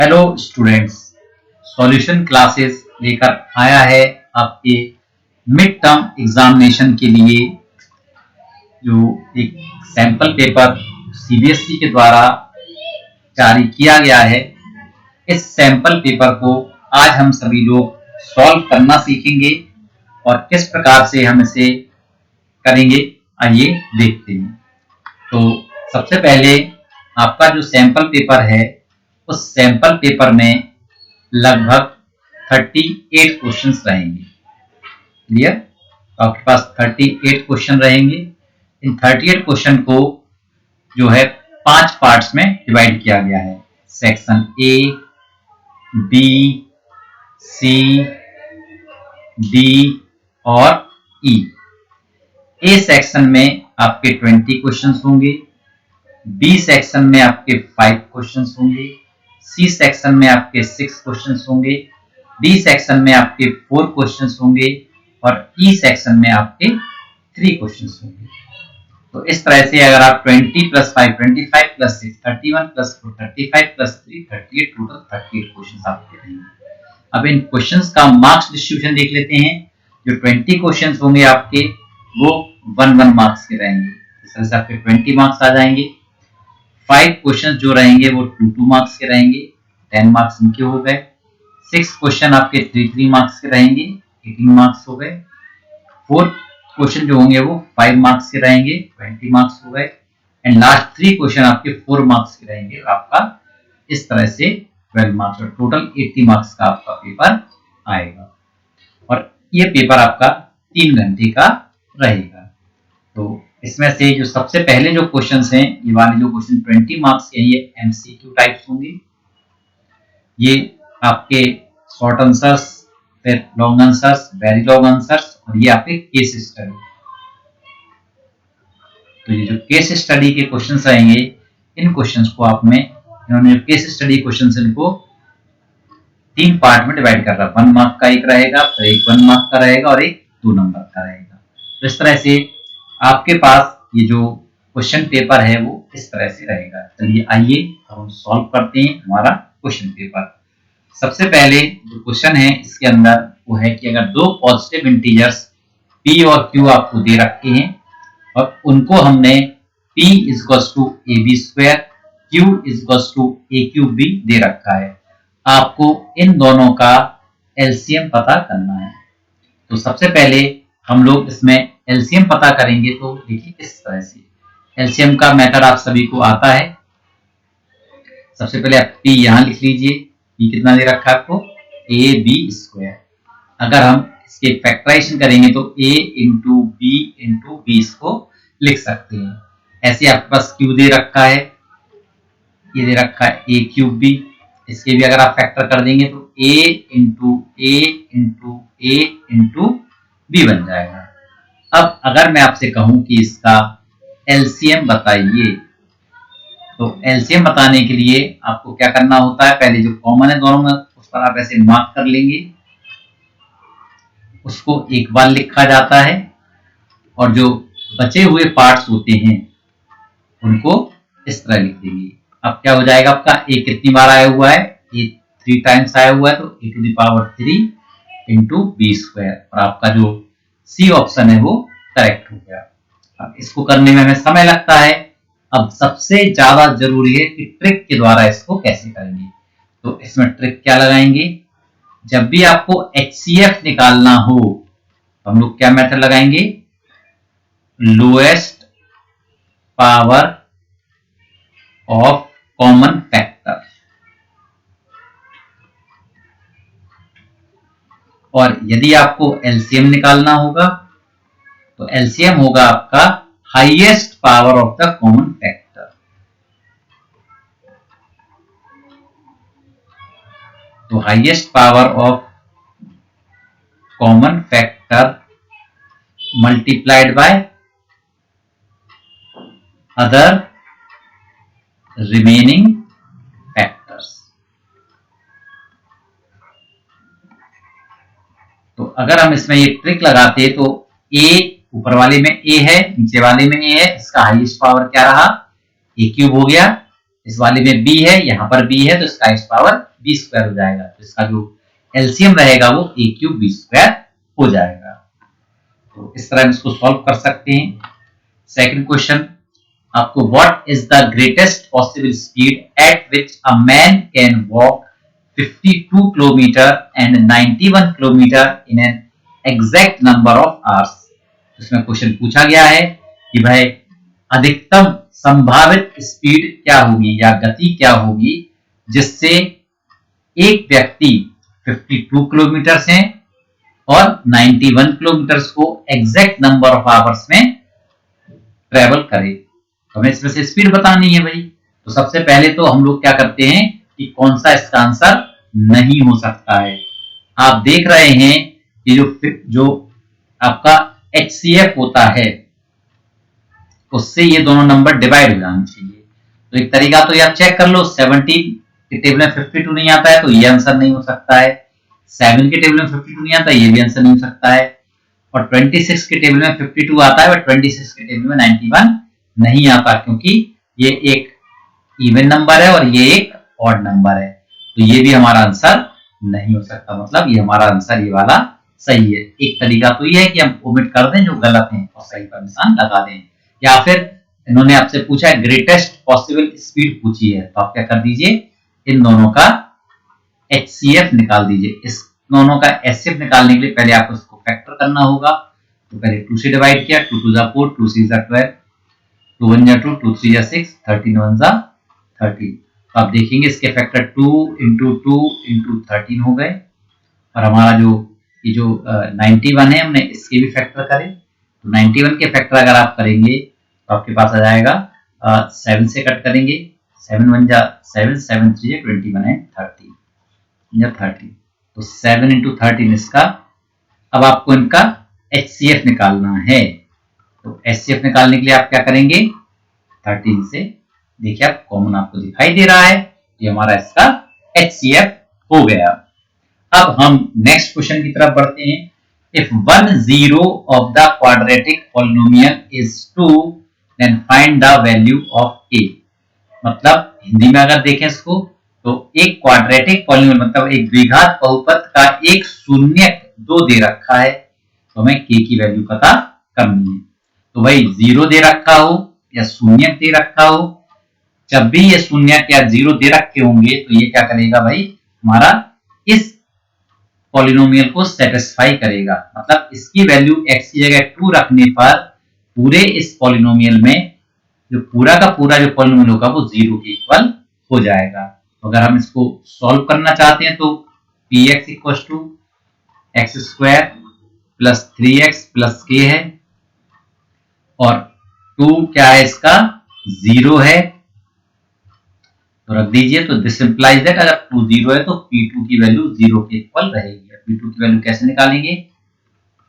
Hello students, solution classes लेकर आया है आपके मिड टर्म एग्जामिनेशन के लिए जो एक सैंपल पेपर सीबीएसई के द्वारा जारी किया गया है। इस सैंपल पेपर को आज हम सभी लोग सॉल्व करना सीखेंगे और किस प्रकार से हम इसे करेंगे आइए देखते हैं। तो सबसे पहले आपका जो सैंपल पेपर है उस सैंपल पेपर में लगभग 38 क्वेश्चंस रहेंगे। क्लियर? तो आपके पास 38 क्वेश्चन रहेंगे। इन 38 क्वेश्चन को जो है 5 पार्ट्स में डिवाइड किया गया है। Section A, B, C, D और ई। ए सेक्शन में आपके 20 क्वेश्चंस होंगे, बी सेक्शन में आपके 5 क्वेश्चंस होंगे, सी सेक्शन में आपके 6 क्वेश्चंस होंगे, डी सेक्शन में आपके 4 क्वेश्चंस होंगे और ई सेक्शन में आपके 3 क्वेश्चंस होंगे। तो इस तरह से अगर आप 20 plus 5 25 plus 6 31 plus 4 35 plus 3 38 total 38 questions आपके रहेंगे। अब इन क्वेश्चंस का मार्क्स डिस्ट्रीब्यूशन देख लेते हैं। जो 20 क्वेश्चंस होंगे आपके वो 1 मार्क्स के रहेंगे। इस तरह से आपके 20 मार्क्स आ जाएंगे। 5 क्वेश्चन जो रहेंगे वो 2 मार्क्स के रहेंगे, 10 मार्क्स इनके हो गए। 6 क्वेश्चन आपके 3 मार्क्स के रहेंगे, 18 मार्क्स हो गए। 4 क्वेश्चन जो होंगे वो 5 मार्क्स के रहेंगे, 20 मार्क्स हो गए। एंड लास्ट 3 क्वेश्चन आपके 4 मार्क्स के रहेंगे, आपका इस तरह से 12 मार्क्स और टोटल 80 मार्क्स का आपका पेपर आएगा। और ये पेपर आपका 3 घंटे का रहेगा। तो इसमें से जो सबसे पहले जो क्वेश्चंस हैं, ये वाले जो क्वेश्चन 20 मार्क्स के, ये एमसीक्यू टाइप्स होंगे। ये आपके शॉर्ट आंसर्स, फिर long answers, very long answers और ये आपके केस स्टडी। तो ये जो केस स्टडी के क्वेश्चंस आएंगे, इन क्वेश्चंस को आप में इन्होंने केस स्टडी क्वेश्चंस इनको 3 पार्ट में डिवाइड कर रहा है। 1 मार्क का एक रहेगा, फिर एक 1 मार्क का रहेगा और एक 2 नंबर का रहेगा। तो इस तरह से आपके पास ये जो क्वेश्चन पेपर है वो इस तरह से रहेगा। चलिए आइए हम सॉल्व करते हैं हमारा क्वेश्चन पेपर। सबसे पहले जो क्वेश्चन है इसके अंदर वो है कि अगर 2 पॉजिटिव इंटीजर्स p और q आपको दे रखे हैं और उनको हमने p = ab², q = a³ दे रखा है, आपको इन दोनों का एलसीएम पता करना है। तो सबसे पहले हम लोग इसमें एलसीएम पता करेंगे। तो देखिए किस तरह से एलसीएम का मेथड आप सभी को आता है। सबसे पहले आप p यहां लिख लीजिए। p कितना दे रखा है आपको? ab²। अगर हम इसके फैक्टराइजेशन करेंगे तो a इंटू b इसको लिख सकते हैं। ऐसे आपके पास q दे रखा है, ये दे रखा है a³b। इसके भी अगर आप फैक्टर कर देंगे तो a इंटू b बन जाएगा। अब अगर मैं आपसे कहूं कि इसका एलसीएम बताइए, तो एलसीएम बताने के लिए आपको क्या करना होता है, पहले जो कॉमन है दोनों में उस पर आप ऐसे मार्क कर लेंगे, उसको एक बार लिखा जाता है और जो बचे हुए पार्ट्स होते हैं उनको इस तरह लिख देंगे। अब क्या हो जाएगा आपका a कितनी बार आया हुआ है? ये 3 टाइम्स आया हुआ है, तो a⁻³ इंटू b²। और आपका जो सी ऑप्शन है वो करेक्ट हो गया। अब इसको करने में हमें समय लगता है। अब सबसे ज्यादा जरूरी है कि ट्रिक के द्वारा इसको कैसे करेंगे। तो इसमें ट्रिक क्या लगाएंगे, जब भी आपको HCF निकालना हो तो हम लोग क्या मेथड लगाएंगे? Lowest power of common factor. और यदि आपको एलसीएम निकालना होगा तो एलसीएम होगा आपका highest power of the common factor. तो highest power of common factor multiplied by other remaining factors. तो अगर हम इसमें ये ट्रिक लगाते तो a ऊपर वाले में a है, नीचे वाले में a है, इसका हाईएस्ट पावर क्या रहा? a³ हो गया। इस वाले में b है, यहाँ पर b है, तो इसका x पावर b स्क्वायर हो जाएगा। तो इसका जो एलसीएम रहेगा वो a क्यूब b स्क्वायर हो जाएगा। तो इस तरह हम इसको सॉल्व कर सकते हैं। सेकंड क्वेश्चन, आपको what is the greatest possible speed at which a man can walk 52 kilometre and 91 kilometre in an exact number of hours. इसमें क्वेश्चन पूछा गया है कि भाई अधिकतम संभावित स्पीड क्या होगी या गति क्या होगी जिससे एक व्यक्ति 52 किलोमीटर से और 91 किलोमीटर को एग्जैक्ट नंबर ऑफ आवर्स में ट्रेवल करे। तो हमें इसमें से स्पीड बतानी है भाई। तो सबसे पहले तो हम लोग क्या करते हैं कि कौन सा इसका आंसर नहीं हो सकता है। आप देख रहे हैं कि जो आपका HCF होता है उससे ये दोनों नंबर डिवाइड हो जाने चाहिए। तो एक तरीका तो ये आप चेक कर लो, 17 के टेबल में 52 नहीं आता है तो ये आंसर नहीं हो सकता है, 7 के टेबल में 52 नहीं आता, ये भी आंसर नहीं हो सकता है, और 26 के टेबल में 52 आता है बट 26 के टेबल में 91 नहीं आता, क्योंकि ये एक इवन नंबर है और ये एक ऑड नंबर है। तो ये भी हमारा आंसर नहीं हो सकता, मतलब ये हमारा आंसर ये वाला सही है। एक तरीका तो ये है कि हम ओमिट कर दें जो गलत है और सही पर निशान लगा दें, या फिर इन्होंने आपसे पूछा है ग्रेटेस्ट पॉसिबल स्पीड पूछी है तो आप क्या कर दीजिए, इन दोनों का HCF निकाल दीजिए। इस दोनों का HCF निकालने के लिए पहले आपको इसको फैक्टर करना होगा। तो पहले 2 से डिवाइड किया, 2 2 4, 2 3 12, 2 1 2, 2 3 6, 13 1 13। तो आप देखेंगे इसके फैक्टर 2 इंटू 2 इंटू 13 हो गए, और हमारा जो ये जो 91 है हमने इसके भी फैक्टर करे। तो 91 के फैक्टर अगर आप करेंगे तो आपके पास आ जाएगा 7 से कट करेंगे, 7 1 जा 7, 7 3 21 है 30। तो 7 इंटू 13 इसका। अब आपको इनका HCF निकालना है। तो HCF निकालने के लिए आप क्या करेंगे, 13 से, देखिए आप कॉमन आपको दिखाई दे रहा है, ये हमारा इसका HCF हो गया। अब हम नेक्स्ट क्वेश्चन की तरफ बढ़ते हैं। If 1 zero of the quadratic polynomial is 2 then find the value of a। मतलब हिंदी में अगर देखें इसको तो एक क्वाड्रेटिक पॉलिनोमियल मतलब एक द्विघात बहुपद का एक शून्यक 2 दे रखा है, तो हमें k की वैल्यू पता करनी है। तो भाई 0 दे रखा हो या शून्यक दे रखा हो, जब भी ये शून्यक या 0 दे रखे होंगे तो ये क्या करेगा भाई, हमारा इस पॉलिनोमियल को सेटिस्फाई करेगा। मतलब इसकी वैल्यू x की जगह 2 रखने पर पूरे इस पॉलिनोमियल में जो पूरा का पूरा जो पॉलिनोमियल होगा वो 0 के इक्वल हो जाएगा। तो अगर हम इसको सॉल्व करना चाहते हैं तो px equal to x square plus 3x plus k है, और 2 क्या है इसका 0 है, तो रख दीजिए। तो दिस इंप्लाइज दैट अगर 2 0 है तो p2 की वैल्यू 0 के इक्वल रहेगी। p2 की वैल्यू कैसे निकालेंगे,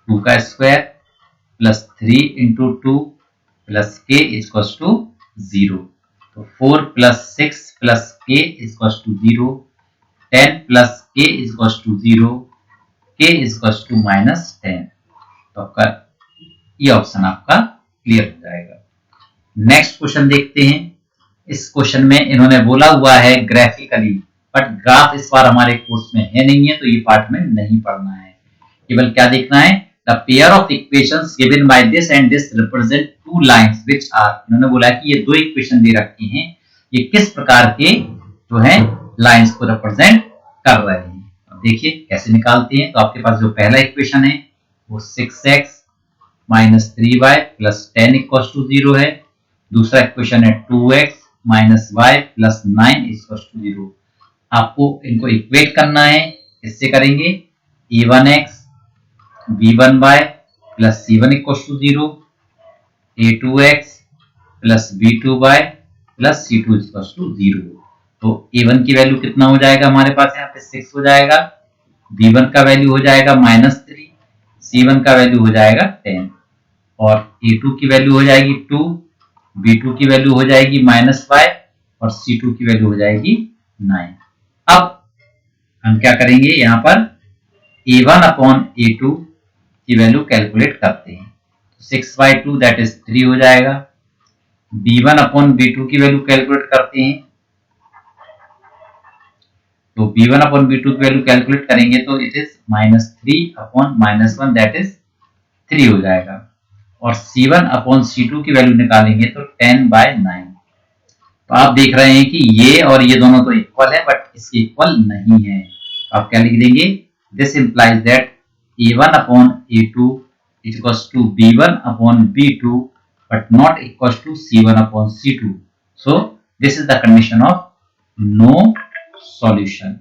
2 का square plus 3 into 2 plus k equal to 0। तो 4 plus 6 plus k equal to 0, 10 plus k equal to 0, k equal to -10। तो आपका ये ऑप्शन आपका क्लियर हो जाएगा। नेक्स्ट क्वेश्चन देखते हैं। इस क्वेश्चन में इन्होंने बोला हुआ है ग्राफिकली, बट ग्राफ इस बार हमारे कोर्स में है नहीं है तो ये पार्ट में नहीं पढ़ना है, केवल क्या देखना है, the pair of equations given by this and this represent two lines which are. इन्होंने बोला कि ये दो इक्वेशन दे रखी हैं, ये किस प्रकार के जो है लाइंस को रिप्रेजेंट कर रहे हैं। अब देखिए कैसे निकालते हैं। तो आपके पास जो पहला इक्वेशन है वो 6x minus 3y plus 10 equal to 0 है। दूसरा इक्वेशन है 2x minus y plus 9 equal to 0। आपको इनको इक्वेट करना है, इससे करेंगे a1x b1y plus c1 equal to 0, a2x plus b2y plus c2 equal to 0। तो a1 की वैल्यू कितना हो जाएगा हमारे पास यहाँ पे 6 हो जाएगा, b1 का वैल्यू हो जाएगा -3, c1 का वैल्यू हो जाएगा 10, और a2 की वैल्यू हो जाएगी 2, b2 की वैल्यू हो जाएगी -5 और c2 की वैल्यू हो जाएगी 9। अब हम क्या करेंगे, यहाँ पर a1 अपॉन a2 की वैल्यू कैलकुलेट करते हैं। 6/2 दैट इज 3 हो जाएगा। b1 अपॉन b2 की वैल्यू कैलकुलेट करते हैं तो b1 अपॉन b2 की वैल्यू कैलकुलेट करेंगे तो it is -3 upon -1 that is 3 हो जाएगा। और c1 अपॉन c2 की वैल्यू निकालेंगे तो 10/9। तो आप देख रहे हैं कि ये और ये दोनों तो इक्वल है बट इसके इक्वल नहीं है। तो आप क्या लिख देंगे, this implies that a1 upon a2 is equals to b1 upon b2 but not equals to c1 upon c2। So this is the condition of no solution.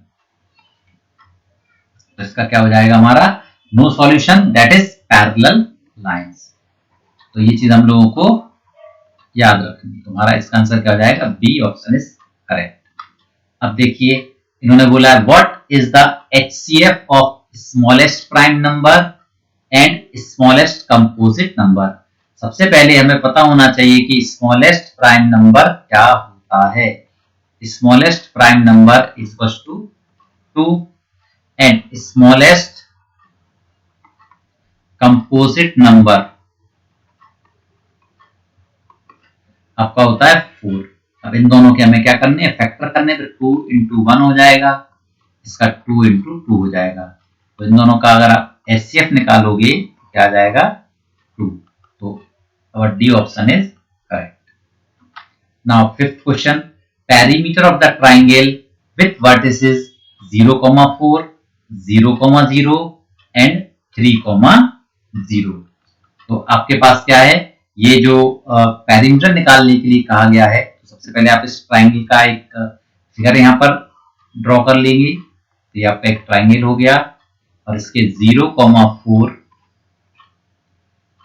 तो इसका क्या हो जाएगा हमारा no solution that is parallel lines. तो ये चीज हम लोगों को याद रखनी। तुम्हारा इसका आंसर क्या हो जाएगा, बी ऑप्शन इज करेक्ट। अब देखिए इन्होंने बोला what is the HCF of smallest prime number and smallest composite number. सबसे पहले हमें पता होना चाहिए कि स्मॉलेस्ट प्राइम नंबर क्या होता है। Smallest prime number is equal to 2 and smallest composite number आपका होता है 4। अब इन दोनों के हमें क्या करने हैं, फैक्टर करने, तो 2 into 1 हो जाएगा, इसका 2 into 2 हो जाएगा। तो इन दोनों का अगर आप एचसीएफ निकालोगे तो क्या आ जाएगा 2। तो our D option is correct. Now fifth question, perimeter of the triangle with vertices 0,4, 0,0 and 3,0। तो आपके पास क्या है, ये जो पेरीमीटर निकालने के लिए कहा गया है, तो सबसे पहले आप इस ट्राइंगल का एक फिगर यहाँ पर ड्रॉ कर लेंगे। तो ये आपका एक ट्राइंगल हो गया और इसके 0,4,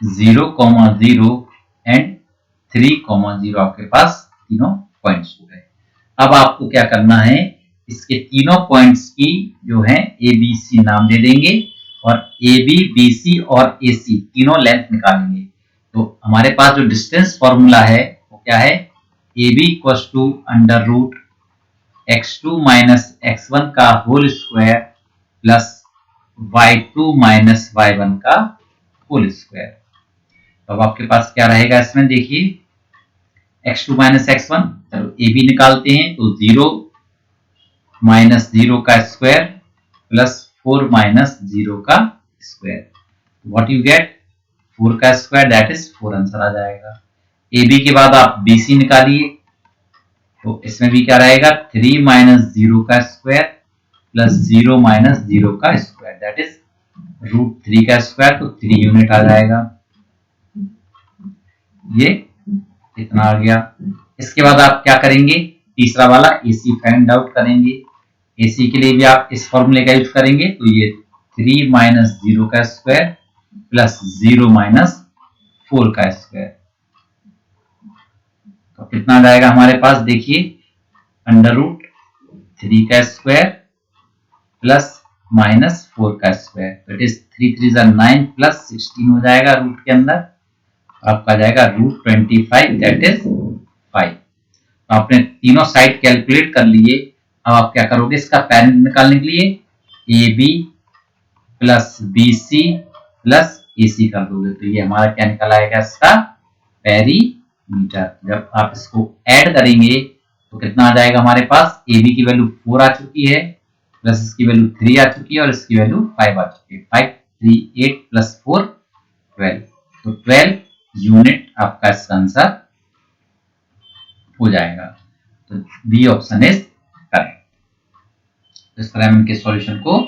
0,0 एंड 3,0 आपके पास तीनों पॉइंट्स हो गए। अब आपको क्या करना है, इसके तीनों पॉइंट्स की जो है ए बी सी नाम दे देंगे और ए बी बी सी और ए सी तीनों लेंथ निकालेंगे। तो हमारे पास जो डिस्टेंस फॉर्मूला है वो क्या है, A B equal to under root x2 minus x1 का whole square plus y2 minus y1 का होल स्क्वायर। तो अब आपके पास क्या रहेगा इसमें, देखिए x2 माइनस x1, चलो ए बी निकालते हैं तो 0 माइनस 0 का स्क्वायर प्लस 4 माइनस 0 का स्क्वायर। व्हाट यू गेट, 4 का स्क्वायर दैट इज 4 आंसर आ जाएगा। ए बी के बाद आप बी सी निकालिए, तो इसमें भी क्या रहेगा 3 माइनस 0 का स्क्वायर प्लस 0 माइनस 0 का स्क्वायर दैट इज √3 का स्क्वायर, तो 3 यूनिट आ जाएगा। ये इतना आ गया। इसके बाद आप क्या करेंगे, तीसरा वाला एसी फाइंड आउट करेंगे। एसी के लिए भी आप इस फॉर्मूले का यूज करेंगे, तो ये 3 माइनस 0 का स्क्वायर प्लस 0 माइनस 4 का स्क्वायर, तो कितना जाएगा हमारे पास, देखिए √3 का स्क्वायर प्लस माइनस 4 का स्क्वायर, तो इट इज 3 3 9 प्लस 16 हो जाएगा रूट के अंदर, आपका जाएगा √25 दैट इज 5। तो आपने तीनों साइड कैलकुलेट कर लिए। अब आप क्या करोगे, इसका पेरेंट निकालने के लिए A B plus B C plus A C कर दोगे, तो ये हमारा क्या निकल आएगा, इसका पेरीमीटर। जब आप इसको ऐड करेंगे तो कितना आ जाएगा हमारे पास, ए बी की वैल्यू 4 आ चुकी है प्लस इसकी वैल्यू 3 आ चुकी है और इसकी वैल्यू 5 आ चुकी है। 5 3 8 प्लस 4 12, तो 12 यूनिट आपका इसका आंसर हो जाएगा। तो बी ऑप्शन इज करेक्ट। इस तरह हम इनके सॉल्यूशन को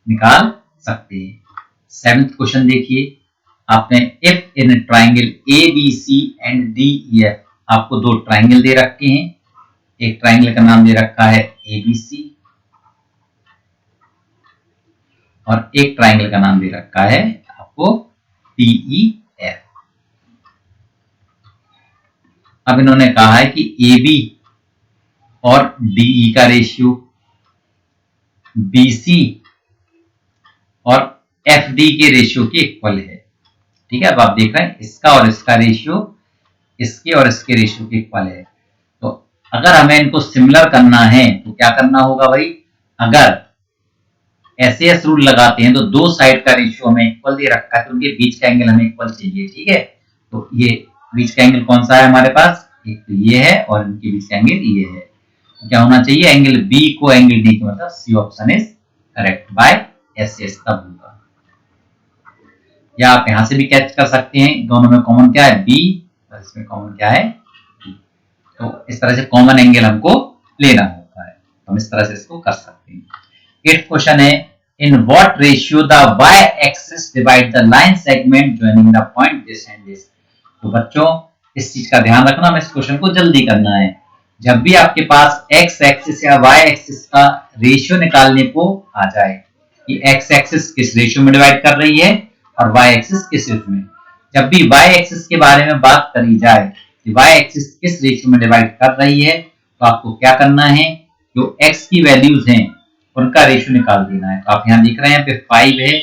निकाल सकते हैं। 7th क्वेश्चन देखिए, आपने if in triangle A B C and D E F, आपको दो ट्राइंगल दे रखे हैं। एक ट्राइंगल का नाम दे रखा है ए बी सी और एक ट्राइंगल का नाम दे रखा है आपको डी ई एफ। अब इन्होंने कहा है कि ए बी और डीई का रेशियो, बीसी और एफ डी के रेशियो के इक्वल है। ठीक है, अब आप देख रहे हैं इसका और इसका रेशियो इसके और इसके रेशियो के इक्वल है। तो अगर हमें इनको सिमिलर करना है तो क्या करना होगा भाई, अगर एस रूल लगाते हैं तो दो साइड का रेशियो हमें इक्वल दे रखा है, तो उनके बीच का एंगल हमें इक्वल चाहिए। ठीक है, तो ये बीच का एंगल कौन सा है हमारे पास, एक तो ये है और इनके बीच का एंगल ये है। क्या होना चाहिए, एंगल बी को एंगल डी का मतलब C option is correct by S S तब होगा। या आप यहां से भी कैच कर सकते हैं, दोनों में कॉमन क्या है बी और इसमें कॉमन क्या है बी। तो इस तरह से कॉमन एंगल हमको लेना होता है, हम इस तरह से इसको कर सकते हैं। 8th क्वेश्चन है in what ratio the y axis divide the line segment joining the point this and this. तो बच्चों इस चीज का ध्यान रखना, हमें इस क्वेश्चन को जल्दी करना है। जब भी आपके पास x एक्सिस या y एक्सिस का रेशियो निकालने को आ जाए कि x एक्सिस किस रेशियो में डिवाइड कर रही है और y एक्सिस किस रेशियो में, जब भी y एक्सिस के बारे में बात करी जाए कि y एक्सिस किस रेशियो में डिवाइड कर रही है, तो आपको क्या करना है, जो x की वैल्यूज हैं उनका रेशियो निकाल देना है। तो आप यहाँ देख रहे हैं पे 5 है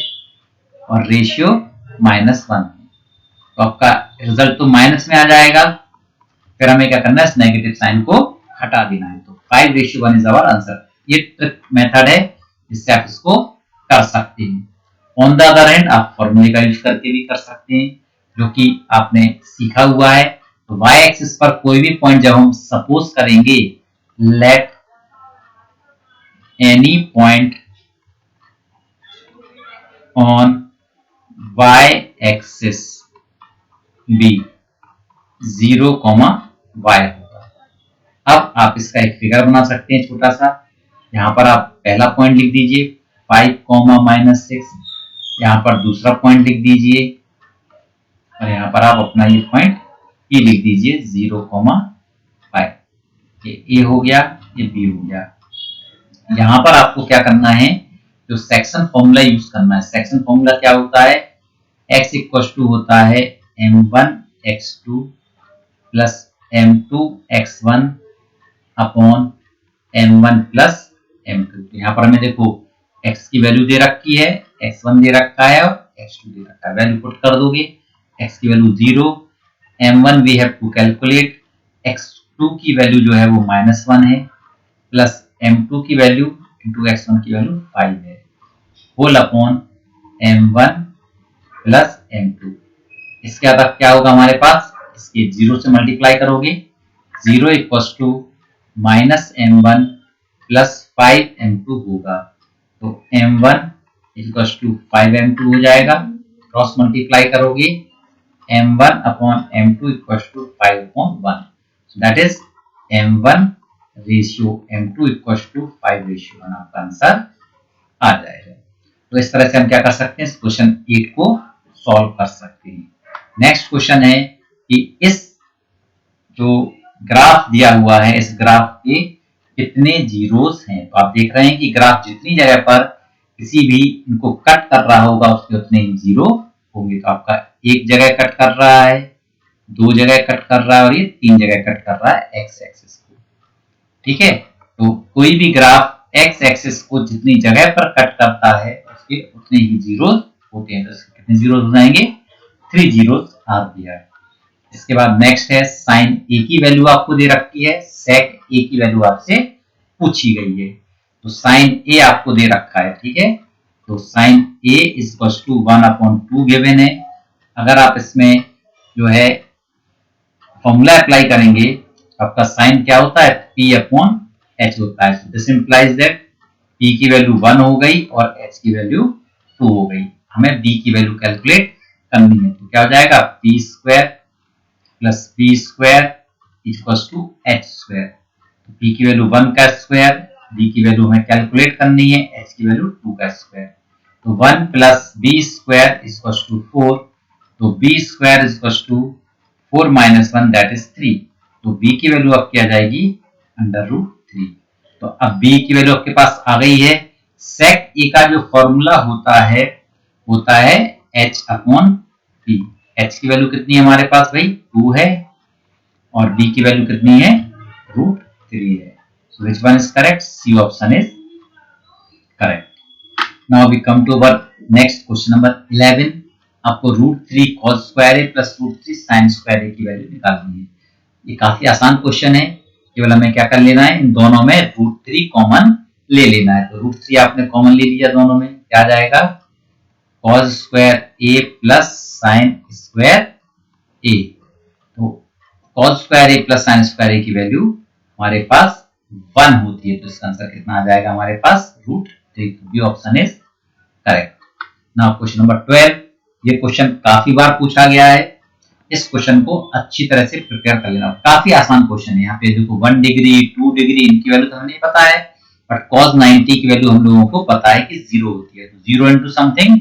और रेशियो -1 है, तो आपका रिजल्ट तो माइनस में आ जाएगा। फिर हमें क्या करना है, इस नेगेटिव साइन को हटा देना है। तो 5:1 इज आवर आंसर। ये ट्रिक मेथड है जिससे आप इसको कर सकते हैं। ऑन द अदर हैंड आप फॉर्मूले का यूज करके भी कर सकते हैं, जो कि आपने सीखा हुआ है। तो y एक्सिस पर कोई भी पॉइंट जब हम सपोज करेंगे let any point on y axis be 0, y होगा। अब आप इसका एक फिगर बना सकते हैं छोटा सा। यहाँ पर आप पहला पॉइंट लिख दीजिए 5, -6, यहाँ पर दूसरा पॉइंट लिख दीजिए और यहाँ पर आप अपना ये पॉइंट ई लिख दीजिए 0, 5। ये ए हो गया, ये बी हो गया। यहाँ पर आपको क्या करना है, जो सेक्शन फॉर्मूला यूज करना है। सेक्शन फॉर्मूला क्या होता है, x इक्वल टू होता है m1x2 plus m2x1 upon m1 plus m2। यहाँ पर हमें देखो x की वैल्यू दे रखी है, x1 दे रखा है और x2 दे रखा है। वैल्यू पुट कर दोगे, x की value 0, m1 we have to calculate, x2 की वैल्यू जो है वो -1 है, प्लस m2 की वैल्यू इंटू x1 की वैल्यू 5 है, whole upon m1 plus m2। इसके बाद क्या होगा हमारे पास, इसके 0 से मल्टीप्लाई करोगे, 0 equal to -m1 plus 5m2 होगा। तो m1 इक्वल टू 5m2 हो जाएगा। क्रॉस मल्टीप्लाई करोगे, m1 upon m2 equal to 5/1, that is m1 ratio m2 equal to 5:1 आपका आंसर आ जाएगा। तो इस तरह से हम क्या कर सकते हैं, इस क्वेश्चन 8 को सॉल्व कर सकते हैं। नेक्स्ट क्वेश्चन है कि इस जो ग्राफ दिया हुआ है, इस ग्राफ के कितने जीरोस हैं। तो आप देख रहे हैं कि ग्राफ जितनी जगह पर किसी भी इनको कट कर रहा होगा उसके उतने ही जीरो होंगे। तो आपका एक जगह कट कर रहा है, 2 जगह कट कर रहा है और ये 3 जगह कट कर रहा है एक्स एक्सिस को। ठीक है, तो कोई भी ग्राफ एक्स एक्सिस को जितनी जगह पर कट करता है उसके उतने ही जीरोस होते हैं। तो कितने जीरोस हो जाएंगे, 3 जीरोस आर दिया है। इसके बाद नेक्स्ट है साइन ए की वैल्यू आपको दे रखी है, सेक ए की वैल्यू आपसे पूछी गई है। तो साइन ए आपको दे रखा है, ठीक है। तो sine A equal to 1/2 given है। अगर आप इसमें जो है फॉर्मूला अप्लाई करेंगे तो आपका साइन क्या होता है, p/h होता है। दिस इंप्लाइज दैट p की वैल्यू 1 हो गई और h की वैल्यू 2 हो गई। हमें b की वैल्यू कैलकुलेट करनी है। तो क्या हो जाएगा, p² plus b² equals to h²। तो p की वैल्यू 1 का स्क्वायर, b की वैल्यू हमें कैलकुलेट करनी है, h की वैल्यू 2 का स्क्वायर। तो 1 प्लस b² इक्वल्स टू 4। तो b² equals to 4 - 1 that is 3। तो b की वैल्यू अब क्या जाएगी, √3। तो अब b की वैल्यू आपके पास आ गई है। सेक ए का जो फॉर्मूला होता है h/p। h की वैल्यू कितनी है हमारे पास भाई, 2 है और b की वैल्यू कितनी है, √3 है। So which one is correct? C option is correct. Now we come to our next question number 11. आपको √3 cos स्क्वायर ए प्लस √3 sin स्क्वायर ए की वैल्यू निकालनी है। ये काफी आसान क्वेश्चन है, केवल हमें क्या कर लेना है, इन दोनों में √3 कॉमन ले लेना है। तो √3 आपने कॉमन ले लिया, दोनों में क्या जाएगा, cos स्क्वायर ए प्लस sin स्क्वायर ए। तो cos स्क्वायर ए प्लस sin स्क्वायर ए की वैल्यू हमारे पास 1 होती है, तो इसका आंसर कितना आ जाएगा हमारे पास √3। B option is correct. Now question number 12, ये क्वेश्चन काफी बार पूछा गया है, इस क्वेश्चन को अच्छी तरह से प्रिपेयर कर लेना। काफी आसान क्वेश्चन है। यहाँ पे देखो 1 डिग्री 2 डिग्री इनकी वैल्यू तो हमें नहीं पता है, बट cos 90 की वैल्यू हम लोगों को पता है कि 0 होती है, तो 0 into something,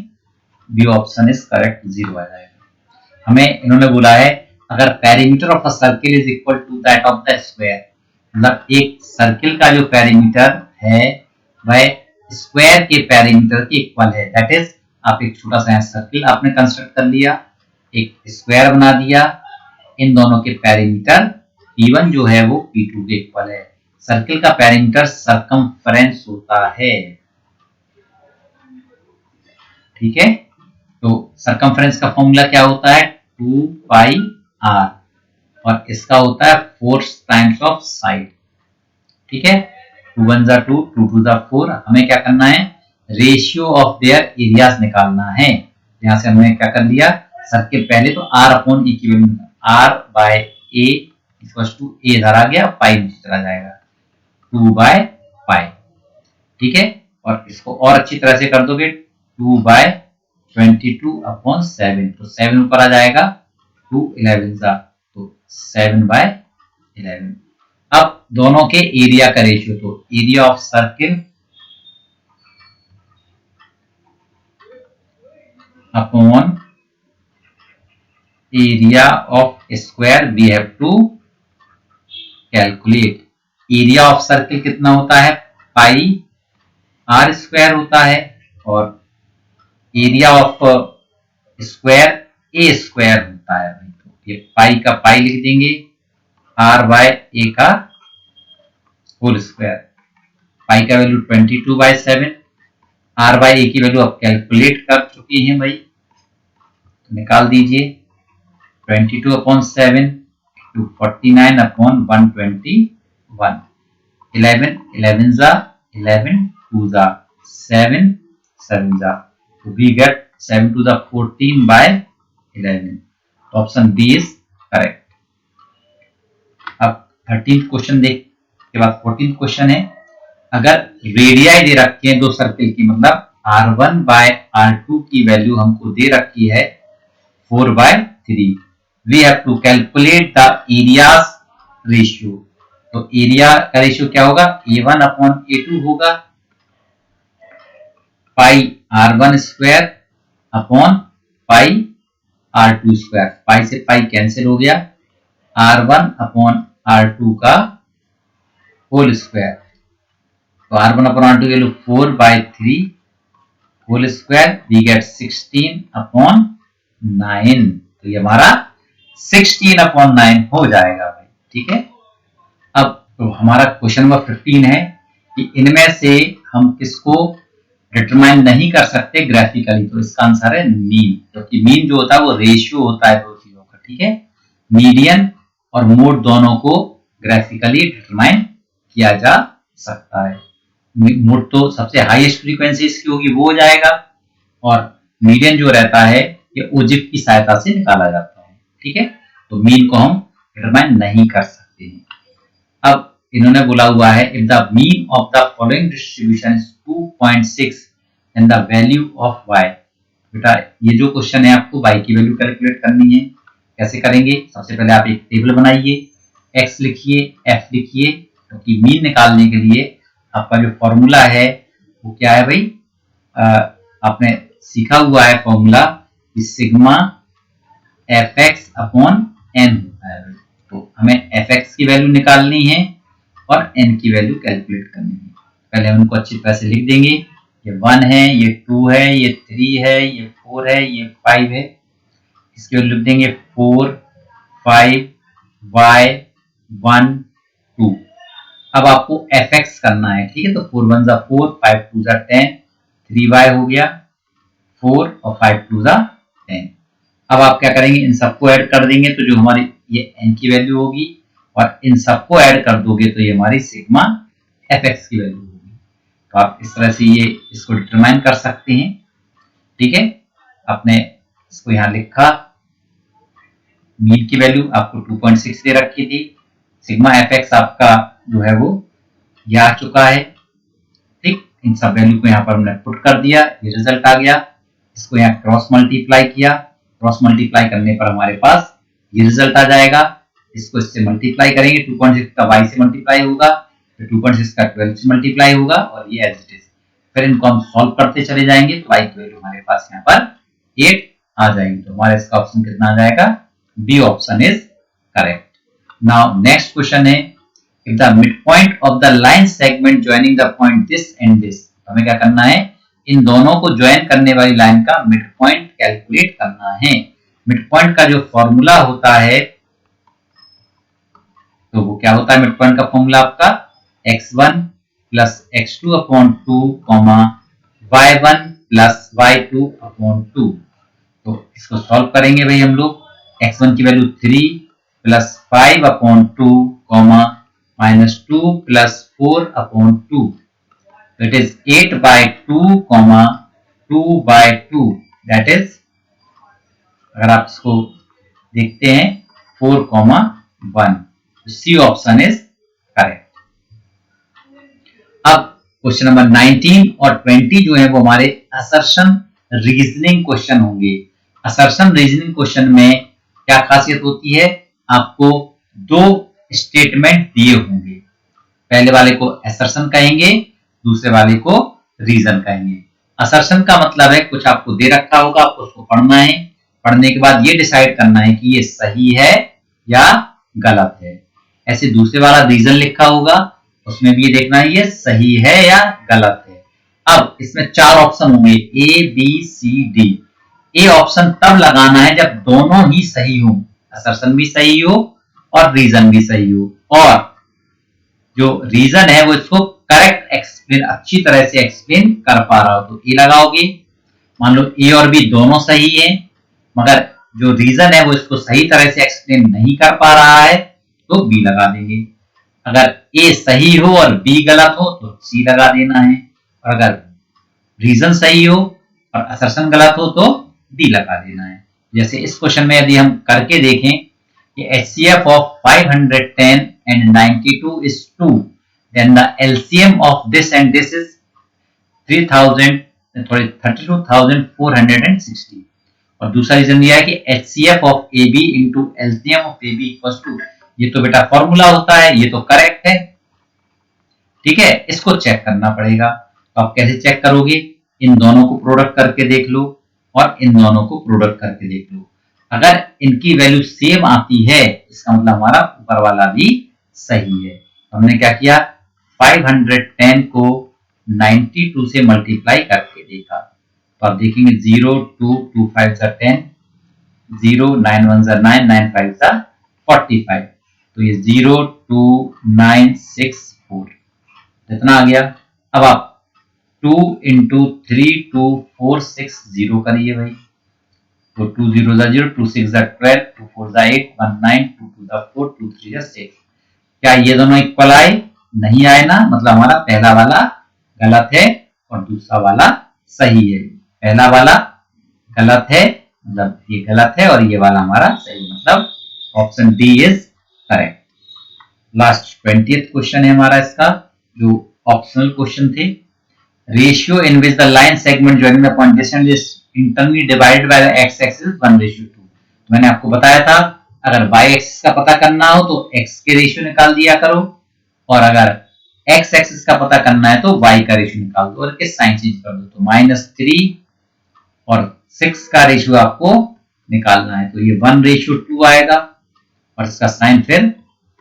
B option is correct, 0 आ जाएगा। हमें इन्होंने बोला है अगर perimeter of a circle is equal to that of the square, मतलब एक सर्किल का जो पेरीमीटर है वह स्क्वायर के पेरीमीटर के इक्वल है। दैट इज आप एक छोटा सा सर्किल आपने कंस्ट्रक्ट कर लिया, एक स्क्वायर बना दिया, इन दोनों के पेरीमीटर P1 जो है वो P2 के इक्वल है। सर्किल का पेरीमीटर सरकमफ्रेंस होता है, ठीक है। तो सरकमफ्रेंस का फॉर्मूला क्या होता है, 2 पाई r, और इसका होता है 4 टाइम्स ऑफ साइड, ठीक है। 2 1 जा 2, 2 2 जा 4। हमें क्या करना है, रेशियो ऑफ देयर एरियाज निकालना है। यहां से हमने क्या कर लिया, सर्किल पहले तो r अपॉन e की वैल्यू, r by a equals to a इधर आ गया, पाई नीचे चला जाएगा, 2 बाय पाई, ठीक है। और इसको और अच्छी तरह से कर दोगे, 2 बाय 22 अपॉन 7, तो 7 ऊपर आ जाएगा, 2 11 जा, तो 7 बाय 11। अब दोनों के एरिया का रेशियो, तो area of circle upon area of square, we have to calculate. Area of circle कितना होता है, पाई आर स्क्वायर होता है, और area of square A square होता है। तो ये पाई का पाई लिख देंगे, आर बाय ए का होल स्क्वायर। पाई का value 22 by 7, R by A की वैल्यू आप कैलकुलेट कर चुके हैं भाई, तो निकाल दीजिए, 22 अपॉन 7 टू 49 अपॉन 121, 11 11 जा 11, 2 जा 7, 7 जा, तो we get 7 to the 14 by 11, option B is correct. अब 13th क्वेश्चन देख के बाद 14th क्वेश्चन है, अगर रेडियाई दे रखी है दो सर्किल की, मतलब R1 बाय R2 की वैल्यू हमको दे रखी है 4/3, we have to calculate the areas ratio. तो एरिया का रेशियो क्या होगा, A1 अपॉन A2 होगा, pi R1 square upon pi R2 square, pi से पाई कैंसिल हो गया, R1 अपॉन R2 का होल स्क्वायर, तो R1 अपॉन R2 की value 4/3 whole square, we get 16 upon 9, तो ये हमारा 16 अपॉन 9 हो जाएगा भाई, ठीक है। अब तो हमारा क्वेश्चन नंबर 15 है कि इनमें से हम किसको डिटरमाइन नहीं कर सकते ग्राफिकली, तो इसका आंसर है मीन, क्योंकि मीन जो होता है वो रेशियो होता है दो चीजों का, ठीक है। मीडियन और मोड दोनों को ग्राफिकली डिटरमाइन किया जा सकता है। मोड तो सबसे हाईएस्ट फ्रीक्वेंसी इसकी होगी वो हो जाएगा, और मीडियन जो रहता है ये ओजिफ की सहायता से निकाला जाता है, ठीक है। तो मीन को हम डिटरमाइन नहीं कर सकते हैं। अब इन्होंने बोला हुआ है, if the mean of the following distribution is 2.6 and the value of y, बेटा ये जो क्वेश्चन है आपको y की वैल्यू कैलकुलेट करनी है। कैसे करेंगे, सबसे पहले आप एक टेबल बनाइए, x लिखिए, f लिखिए, क्योंकि मीन निकालने के लिए आपका जो फॉर्मूला है वो क्या है भाई, आपने सीखा हुआ है फॉर्मूला कि सिग्मा fx अपॉन n होता है। तो हमें fx की वैल्यू निकालनी है और n की वैल्यू कैलकुलेट करनी है। पहले हम उनको अच्छी तरह से लिख देंगे, ये 1 है, ये 2 है, ये 3 है, ये 4 है, ये 5 है। इसकी वैल्यू लिख देंगे 4 5 y 1 2। अब आपको fx करना है, ठीक है। तो 4 1 जा 4, 5 2 जा 10, 3y हो गया 4 और 5 2 जा 10। अब आप क्या करेंगे, इन सबको ऐड कर देंगे, तो जो हमारी ये n की वैल्यू होगी, और इन सबको ऐड कर दोगे तो ये हमारी सिग्मा fx की वैल्यू होगी। तो आप इस तरह से ये इसको डिटरमाइन कर सकते हैं, ठीक है। आपने इसको यहां लिखा, मीन की वैल्यू आपको 2.6 दे रखी थी, सिग्मा fx आपका जो है वो ये आ चुका है। ठीक, इन सब वैल्यू को यहाँ पर हमने पुट कर दिया, ये रिजल्ट आ गया। इसको यहाँ क्रॉस मल्टीप्लाई किया, क्रॉस मल्टीप्लाई करने पर हमारे पास ये रिजल्ट आ जाएगा। इसको इससे मल्टीप्लाई करेंगे, 2.6 का y से मल्टीप्लाई होगा, फिर 2.6 का 12 से मल्टीप्लाई होगा, और ये एज इट इज। फिर इनको हम सॉल्व करते चले जाएंगे, तो y की वैल्यू हमारे पास यहाँ पर 8 आ जाएगी। तो हमारा इसका ऑप्शन कितना आ जाएगा? B option is correct. Now next question है, if the midpoint of the line segment joining the point this and this, हमें क्या करना है? इन दोनों को ज्वाइन करने वाली लाइन का मिड पॉइंट कैलकुलेट करना है। मिड पॉइंट का जो फॉर्मूला होता है, तो वो क्या होता है? मिड पॉइंट का फॉर्मूला आपका x1 plus x2 upon 2, y1 plus y2 upon 2। तो इसको सॉल्व करेंगे भाई हम लोग। x1 की value 3 plus 5 upon 2, minus 2 plus 4 upon 2. It is 8 by 2, 2 by 2. That is, अगर आप इसको देखते हैं 4, 1. C option is correct. अब क्वेश्चन नंबर 19 और 20 जो है वो हमारे असर्शन रीजनिंग क्वेश्चन होंगे। असर्शन रीजनिंग क्वेश्चन में क्या खासियत होती है? आपको दो स्टेटमेंट दिए होंगे, पहले वाले को असर्शन कहेंगे, दूसरे वाले को रीजन कहेंगे। असर्शन का मतलब है कुछ आपको दे रखा होगा, आपको उसको पढ़ना है, पढ़ने के बाद ये डिसाइड करना है कि ये सही है या गलत है। ऐसे दूसरे वाला रीजन लिखा होगा, उसमें भी ये देखना है ये सही है या गलत है। अब इसमें 4 ऑप्शन होंगे, A B C D. A option तब लगाना है जब दोनों ही सही हो, असर्शन भी सही हो और रीजन भी सही हो, और जो रीजन है वो इसको करेक्ट एक्सप्लेन, अच्छी तरह से एक्सप्लेन कर पा रहा हो तो ए लगाओगे। मान लो ए और बी दोनों सही है, मगर जो रीजन है वो इसको सही तरह से एक्सप्लेन नहीं कर पा रहा है, तो बी लगा देंगे। अगर ए सही हो और बी गलत हो तो सी लगा देना है, और अगर रीजन सही हो और असर्शन गलत हो तो डी लगा देना है। जैसे इस क्वेश्चन में यदि हम करके देखें कि HCF of 510 and 92 is 2, then the LCM of this and this is 32,460। और दूसरा रीजन दिया है कि HCF of AB into LCM of AB equals to, ये तो बेटा फॉर्मूला होता है, ये तो करेक्ट है। ठीक है, इसको चेक करना पड़ेगा। तो आप कैसे चेक करोगे? इन दोनों को प्रोडक्ट करके देख लो और इन दोनों को प्रोडक्ट करके देख लो। अगर इनकी वैल्यू सेम आती है, इसका मतलब हमारा ऊपर वाला भी सही है। हमने क्या किया? 510 को 92 से मल्टीप्लाई करके देखा, तो आप देखेंगे 0, 2, 2, 5 10, 0, 9, 1 9, 9, 5 45। तो ये 0, 2, 9, 6, 4 इतना आ गया। अब आप 2 into 3, 2, 4, 6, 0 करिए भाई, तो 2 0 0, 2 6 12, 2 4 8, 1 9, 2 2 4, 2 3 6। क्या ये दोनों इक्वल आए? नहीं आए ना, मतलब हमारा पहला वाला गलत है और दूसरा वाला सही है। पहला वाला गलत है, मतलब ये गलत है, और ये वाला हमारा सही, मतलब option D is correct. Last 20th question है हमारा इसका, जो ऑप्शनल क्वेश्चन थे। Ratio in which the line segment joining the point distance is internally divided by the x axis 1:2। मैंने आपको बताया था अगर y एक्सिस का पता करना हो तो x के रेशियो निकाल दिया करो, और अगर x एक्सिस का पता करना है तो y का रेशियो निकाल दो, और इसके साइन चेंज कर दो। तो -3 और 6 का रेशियो आपको निकालना है, तो ये 1:2 आएगा, और इसका साइन फिर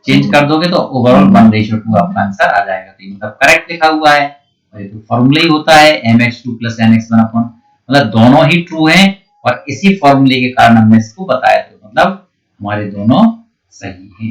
चेंज कर दोगे तो ओवरऑल 1:2 आपका आंसर आ जाएगा। तो ये मतलब करेक्ट लिखा हुआ है, और ये तो फॉर्मूला ही होता है mx2 + nx1 अपॉन, मतलब दोनों ही ट्रू हैं, और इसी फॉर्मूले के कारण हमने इसको बताया, तो मतलब हमारे दोनों सही हैं।